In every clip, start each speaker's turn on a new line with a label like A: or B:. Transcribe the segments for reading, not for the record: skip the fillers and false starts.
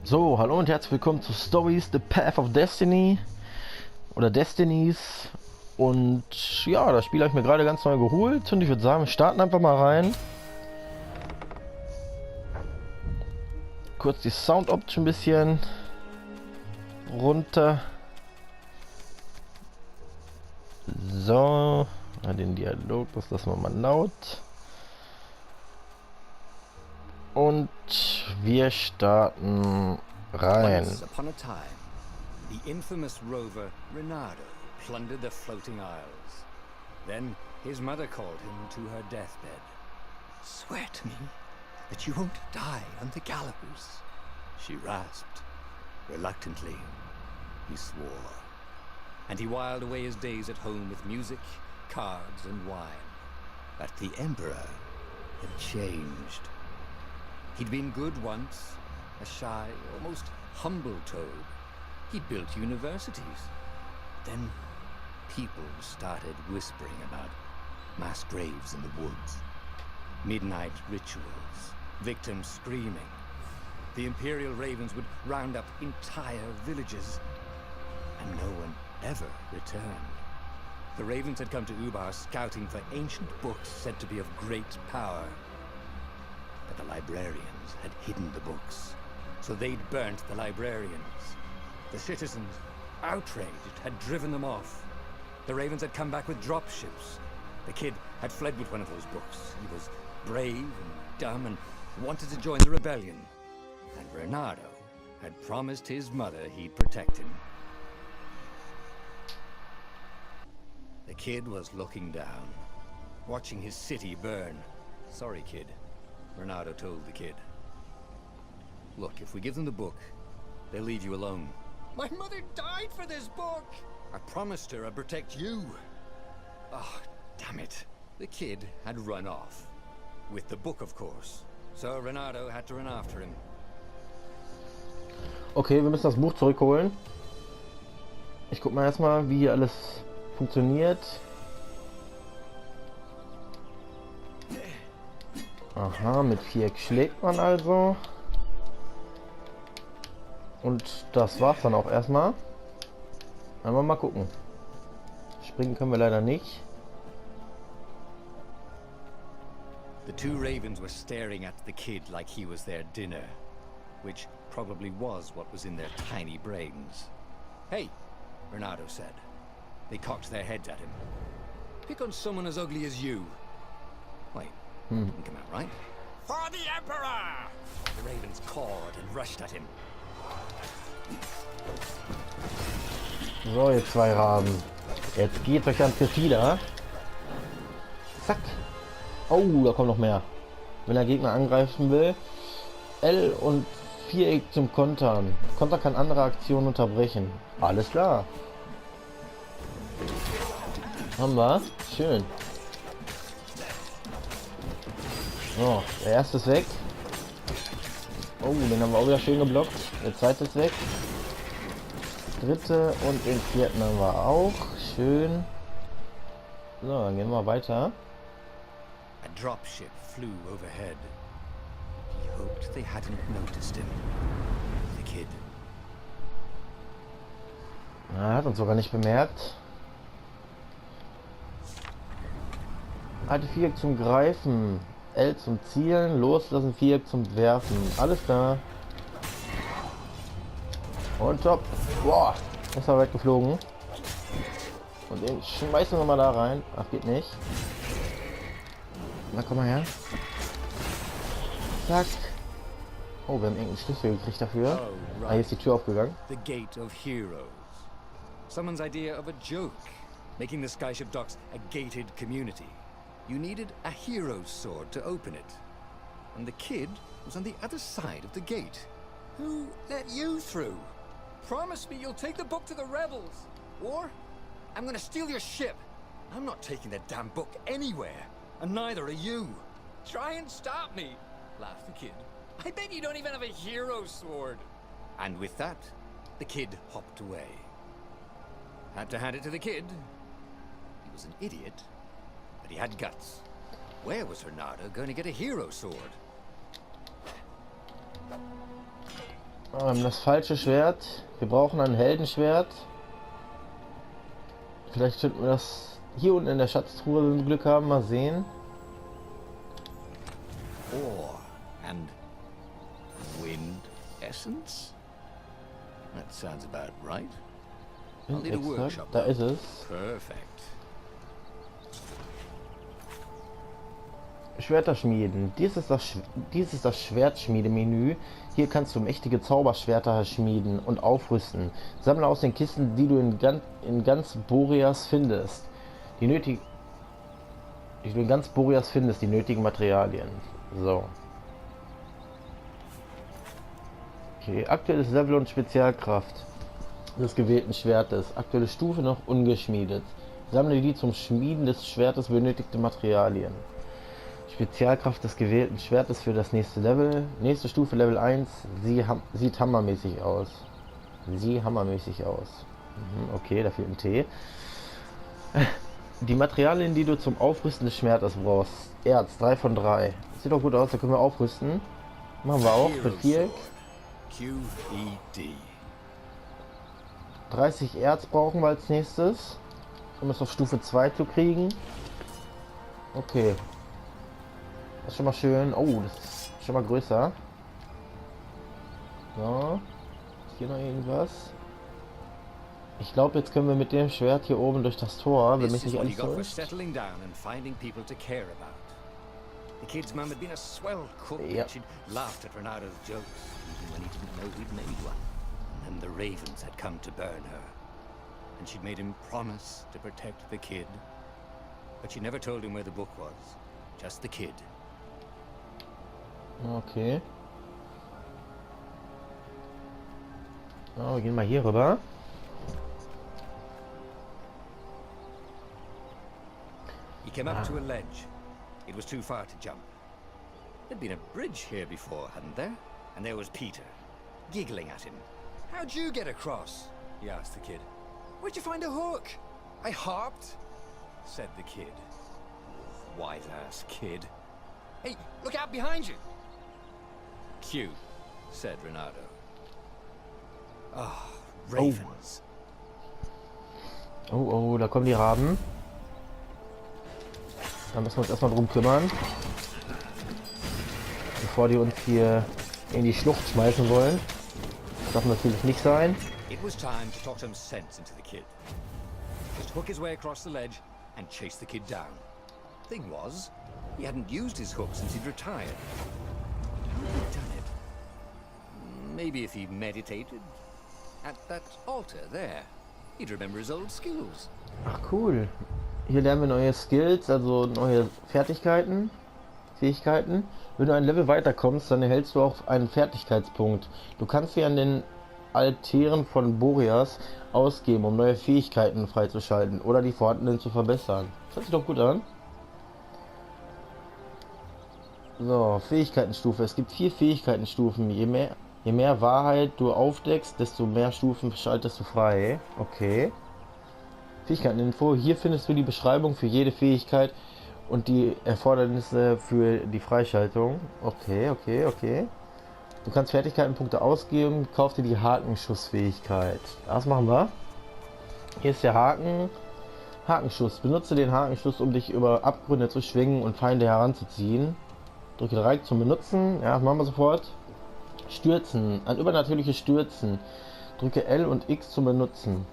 A: So, hallo und herzlich willkommen zu Stories, The Path of Destiny oder Destinies. Und ja, das Spiel habe ich mir gerade ganz neu geholt und ich würde sagen, wir starten einfach mal rein. Kurz die Sound Option ein bisschen runter. So, den Dialog, das lassen wir mal laut. Und wir starten rein.
B: Once upon a time, the infamous rover Reynardo plundered the floating isles. Then his mother called him to her deathbed. "Swear to me that you won't die on the gallows," she rasped. Reluctantly, he swore. And he whiled away his days at home with music, cards, and wine. But the Emperor had changed. He'd been good once, a shy, almost humble toad. He'd built universities. Then people started whispering about mass graves in the woods, midnight rituals, victims screaming. The Imperial Ravens would round up entire villages, and no one ever returned. The Ravens had come to Ubar scouting for ancient books said to be of great power. But the librarians had hidden the books, so they'd burnt the librarians. The citizens, outraged, had driven them off. The Ravens had come back with dropships. The kid had fled with one of those books. He was brave and dumb and wanted to join the rebellion. And Reynardo had promised his mother he'd protect him. The kid was looking down, watching his city burn. "Sorry, kid," Reynardo told the kid. "Look, if we give them the book, they'll leave you alone." "My mother died for this book!" "I promised her I'd protect you." Oh, damn it. The kid had run off. With the book, of course. So Reynardo had to run after him.
A: Okay, wir müssen das Buch zurückholen. Ich guck mal erstmal, wie hier alles funktioniert. Aha, mit Viereck schlägt man also. Und das war's dann auch erstmal. Aber mal gucken. Springen können wir leider nicht.
B: The two ravens were staring at the kid like he was their dinner, which probably was what was in their tiny brains. "Hey," Reynardo said. They cocked their heads at him. "Pick on someone as ugly as you." Wait, didn't come out right. "For the Emperor!" The ravens cawed and rushed at him.
A: So, ihr zwei Raben. Jetzt geht euch ans Gefieder. Zack. Oh, da kommt noch mehr. Wenn der Gegner angreifen will, L und Viereck zum Kontern. Konter kann andere Aktionen unterbrechen. Alles klar. Haben wir. Schön. So, der erste ist weg. Oh, den haben wir auch wieder schön geblockt. Der zweite ist weg. Dritte und den vierten haben wir auch. Schön. So, dann gehen wir weiter.
B: A dropship flew overhead. He hoped they hadn't noticed him. The kid.
A: Er hat uns sogar nicht bemerkt. Halte Viereck zum Greifen. L zum Zielen. Loslassen Viereck zum Werfen. Alles klar. Und top. Boah, ist er weggeflogen. Und den schmeißen wir mal da rein. Ach, geht nicht. Na, komm mal her. Zack. Oh, wir haben irgendeinen Schlüssel gekriegt dafür.
B: Oh, right.
A: Ah, hier ist die Tür aufgegangen.
B: The Gate of Heroes. Someone's idea of a joke, making the Skyship docks a gated community. You needed a hero's sword to open it. And the kid was on the other side of the gate. "Who let you through? Promise me you'll take the book to the rebels, or I'm gonna steal your ship." "I'm not taking that damn book anywhere, and neither are you." "Try and stop me," laughed the kid. "I bet you don't even have a hero's sword." And with that, the kid hopped away. Had to hand it to the kid. He was an idiot, but he had guts. Where was Reynardo going to get a hero sword?
A: Das falsche Schwert. Wir brauchen ein Heldenschwert. Vielleicht finden wir das hier unten in der Schatztruhe, wenn wir Glück haben. Mal sehen.
B: Ore and wind essence? That sounds about right. I'll need a workshop.
A: Da ist es.
B: Perfect.
A: Schwerter schmieden. Dies ist das Schwertschmiedemenü. Hier kannst du mächtige Zauberschwerter schmieden und aufrüsten. Sammle aus den Kisten, die du in ganz Boreas findest. Die nötigen Materialien. So. Okay, aktuelles Level und Spezialkraft des gewählten Schwertes. Aktuelle Stufe noch ungeschmiedet. Sammle die zum Schmieden des Schwertes benötigte Materialien. Spezialkraft des gewählten Schwertes für das nächste Level. Nächste Stufe Level 1. Sieht hammermäßig aus. Okay, da fehlt ein T. Die Materialien, die du zum Aufrüsten des Schwertes brauchst. Erz, 3 von 3. Sieht doch gut aus, da können wir aufrüsten. Machen wir auch für 4.
B: QED.
A: 30 Erz brauchen wir als nächstes, um es auf Stufe 2 zu kriegen. Okay. Das ist schon mal schön. Oh, das ist schon mal größer. So. Ist hier noch irgendwas? Ich glaube, jetzt können wir mit dem Schwert hier oben durch das Tor, wenn mich nicht alles täuscht.
B: The kid's mum had been a swell cook,
A: Yep.
B: and she'd laughed at Renado's jokes, even when he didn't know he'd made one. And then the ravens had come to burn her. And she'd made him promise to protect the kid. But she never told him where the book was. Just the kid.
A: Okay. So, wir gehen mal hier rüber.
B: He came up to a ledge. It was too far to jump. There'd been a bridge here before, hadn't there? And there was Peter, giggling at him. How'd you get across? He asked the kid. Where'd you find a hook? I harped, said the kid. White-ass kid. Hey, look out behind you! Q, said Renato. Ah, ravens.
A: Oh, da kommen die Raben. Da müssen wir uns erstmal drum kümmern. Bevor die uns hier in die Schlucht schmeißen wollen. Das darf natürlich nicht sein.
B: It was time to talk some sense into the kid. Just hook his way across the ledge and chase the kid down. Thing was, he hadn't used his hook since he'd retired. How had he done it? Maybe if he meditated at that altar there, he'd remember his old skills.
A: Ach cool. Hier lernen wir neue Skills, also neue Fähigkeiten. Wenn du ein Level weiterkommst, dann erhältst du auch einen Fertigkeitspunkt. Du kannst sie an den Altären von Boreas ausgeben, um neue Fähigkeiten freizuschalten oder die vorhandenen zu verbessern. Das hört sich doch gut an. So, Fähigkeitenstufe. Es gibt 4 Fähigkeitenstufen. Je mehr Wahrheit du aufdeckst, desto mehr Stufen schaltest du frei. Okay. Fähigkeiteninfo. Hier findest du die Beschreibung für jede Fähigkeit und die Erfordernisse für die Freischaltung. Okay. Du kannst Fertigkeitenpunkte ausgeben. Kauf dir die Hakenschussfähigkeit. Das machen wir. Hier ist der Hakenschuss. Benutze den Hakenschuss, um dich über Abgründe zu schwingen und Feinde heranzuziehen. Drücke 3 zum Benutzen. Ja, das machen wir sofort. Stürzen. Ein übernatürliches Stürzen. Drücke L und X zum Benutzen.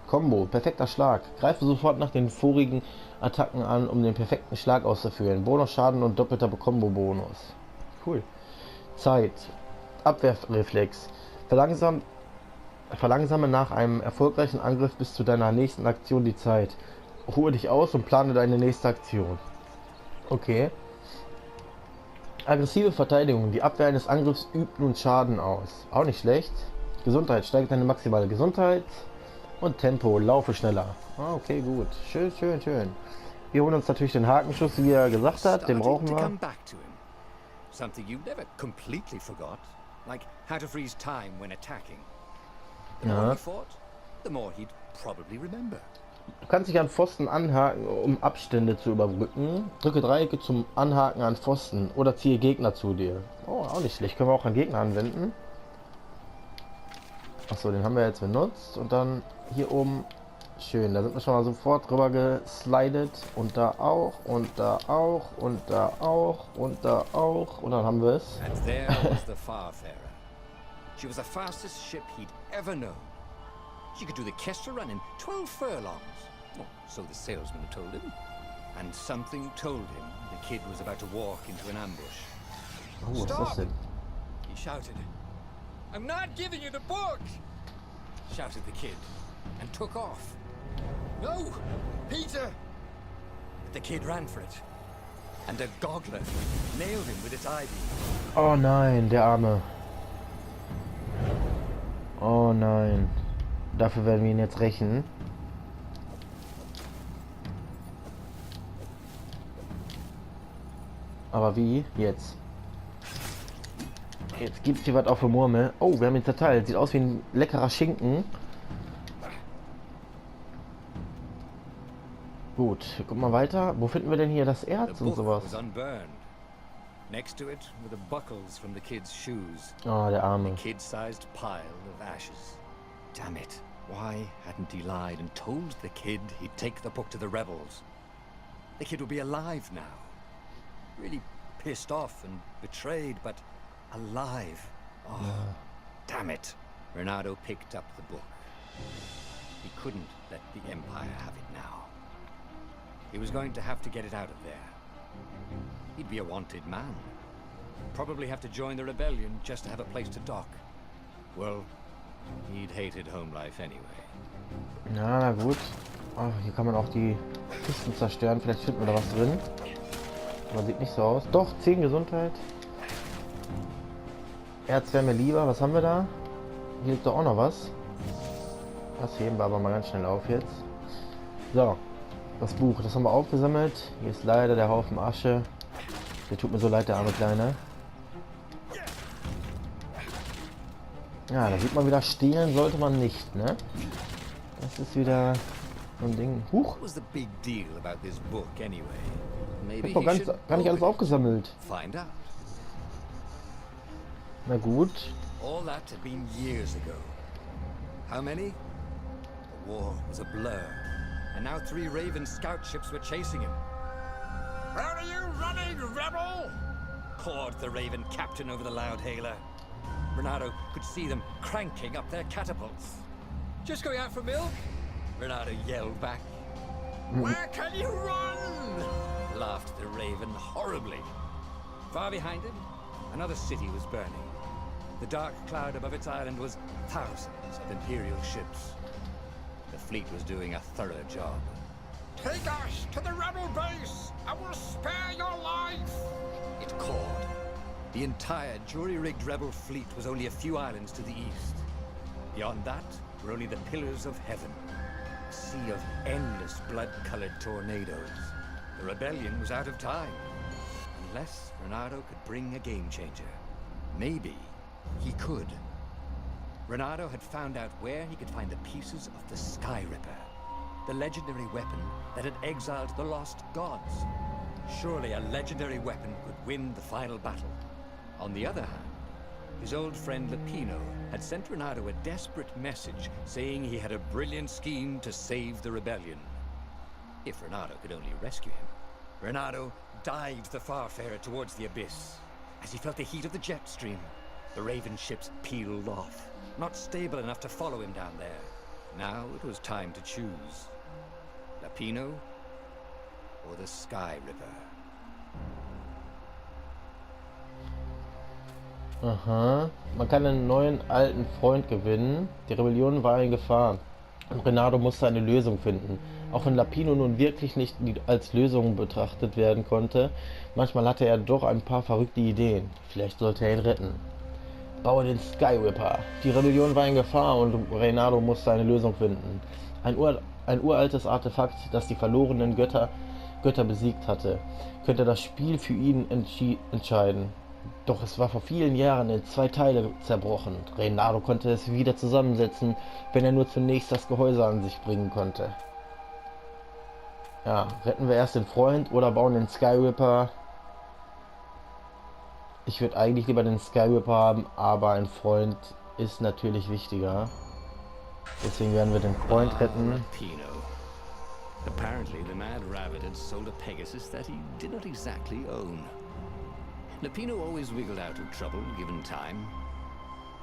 A: Combo. Perfekter Schlag. Greife sofort nach den vorigen Attacken an, um den perfekten Schlag auszuführen. Bonusschaden und doppelter Combo-Bonus. Cool. Zeit. Abwehrreflex. Verlangsame nach einem erfolgreichen Angriff bis zu deiner nächsten Aktion die Zeit. Ruhe dich aus und plane deine nächste Aktion. Okay. Aggressive Verteidigung. Die Abwehr eines Angriffs übt nun Schaden aus. Auch nicht schlecht. Gesundheit. Steigt deine maximale Gesundheit. Und Tempo. Laufe schneller. Okay, gut. Schön. Wir holen uns natürlich den Hakenschuss, wie er gesagt hat. Den brauchen wir.
B: Something you never completely forgot, like how to freeze time when attacking. The more he fought, the more he'd probably remember.
A: Du kannst dich an Pfosten anhaken, um Abstände zu überbrücken. Drücke Dreiecke zum Anhaken an Pfosten oder ziehe Gegner zu dir. Oh, auch nicht schlecht. Können wir auch an Gegner anwenden. Achso, den haben wir jetzt benutzt. Und dann hier oben. Schön, da sind wir schon mal sofort drüber geslidet. Und da auch, und da auch, und da auch, und da auch. Und dann haben wir es.
B: And there was the Farfarer. She was the fastest ship he'd ever known. She could do the Kestra run in 12 furlongs. Oh, so the salesman had told him. And something told him the kid was about to walk into an ambush.
A: Oh, was ist das denn?
B: He shouted. I'm not giving you the book! Shouted the kid, and took off. No! Peter! But the kid ran for it. And a goggler nailed him with its eye beam.
A: Oh nein, der Arme. Oh nein. Dafür werden wir ihn jetzt rächen. Aber wie? Jetzt. Jetzt gibt's hier was auf der Murmel. Oh, wir haben ihn zerteilt. Sieht aus wie ein leckerer Schinken. Gut, guck mal weiter. Wo finden wir denn hier das Erz und sowas?
B: Next to it were the buckles from the kid's shoes.
A: Oh, der Arme.
B: A kid-sized pile of ashes. Damn it. Why hadn't he lied and told the kid he'd take the book to the rebels? The kid would be alive now. Really pissed off and betrayed, but alive. Oh, damn it. Renato picked up the book. He couldn't let the Empire have it now. He was going to have to get it out of there. He'd be a wanted man. Probably have to join the rebellion just to have a place to dock. Well, he'd hated home life anyway.
A: Ja, na gut. Oh, hier kann man auch die Kisten zerstören. Vielleicht finden wir da was drin. Aber sieht nicht so aus. Doch, 10 Gesundheit. Erz wäre mir lieber. Was haben wir da? Hier liegt doch auch noch was. Das heben wir aber mal ganz schnell auf jetzt. So. Das Buch, das haben wir aufgesammelt. Hier ist leider der Haufen Asche. Der tut mir so leid, der arme Kleine. Ja, da sieht man wieder, stehlen sollte man nicht, ne? Das ist wieder so ein Ding. Huch! Ich hab doch gar nicht alles aufgesammelt. Na gut.
B: All that had been years ago. How many? The war was a blur. And now 3 Raven scout ships were chasing him. Where are you running, rebel? Cawed the Raven captain over the loud hailer. Renato could see them cranking up their catapults. Just going out for milk? Renato yelled back. Where can you run? Laughed the Raven horribly. Far behind him, another city was burning. The dark cloud above its island was thousands of Imperial ships. The fleet was doing a thorough job. Take us to the rebel base! I will spare your life! It called. The entire jury-rigged rebel fleet was only a few islands to the east. Beyond that were only the pillars of heaven. A sea of endless blood-colored tornadoes. The rebellion was out of time. Unless Renato could bring a game-changer. Maybe he could. Renato had found out where he could find the pieces of the Sky Ripper, the legendary weapon that had exiled the lost gods. Surely a legendary weapon could win the final battle. On the other hand, his old friend Lapino had sent Renato a desperate message saying he had a brilliant scheme to save the rebellion. If Renato could only rescue him. Renato dived the Farfarer towards the abyss. As he felt the heat of the jet stream, the Raven ships peeled off. Not stable enough to follow him down there. Now it was time to choose. Lapino or the Sky Ripper.
A: Aha. Man kann einen neuen alten Freund gewinnen. Die Rebellion war in Gefahr. Und Renato musste eine Lösung finden. Auch wenn Lapino nun wirklich nicht als Lösung betrachtet werden konnte, manchmal hatte er doch ein paar verrückte Ideen. Vielleicht sollte er ihn retten. Baue den Sky Ripper. Die Rebellion war in Gefahr und Renato musste eine Lösung finden. Ein uraltes Artefakt, das die verlorenen Götter besiegt hatte, könnte das Spiel für ihn entscheiden. Doch es war vor vielen Jahren in 2 Teile zerbrochen. Renato konnte es wieder zusammensetzen, wenn er nur zunächst das Gehäuse an sich bringen konnte. Ja, retten wir erst den Freund oder bauen den Sky Ripper? Ich würde eigentlich lieber den Sky Ripper haben, aber ein Freund ist natürlich wichtiger. Deswegen werden wir den Freund retten.
B: Lapino. Apparently, the mad rabbit had sold a Pegasus that he did not exactly own. Lapino always wiggled out of trouble, given time.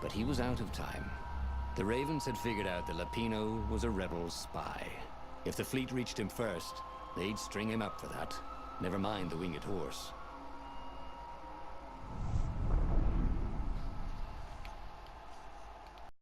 B: But he was out of time. The Ravens had figured out that Lapino was a rebel spy. If the fleet reached him first, they'd string him up for that. Never mind the winged horse.